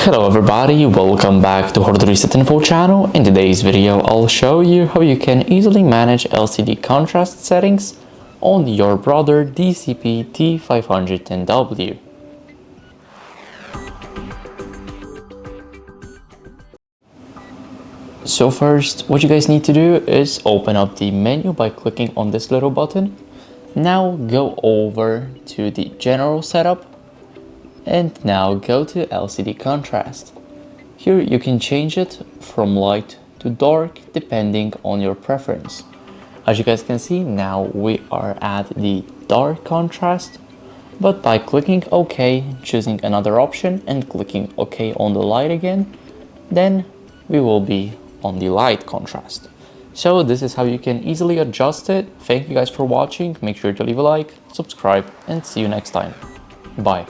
Hello everybody, welcome back to HardReset.Info channel. In today's video, I'll show you how you can easily manage LCD contrast settings on your Brother DCP-T510W. So first, what you guys need to do is open up the menu by clicking on this little button. Now go over to the general setup. And now go to LCD contrast. Here you can change it from light to dark depending on your preference. As you guys can see, now we are at the dark contrast, but by clicking OK, choosing another option and clicking OK on the light again, then we will be on the light contrast. So this is how you can easily adjust it. Thank you guys for watching. Make sure to leave a like, subscribe, and see you next time. Bye.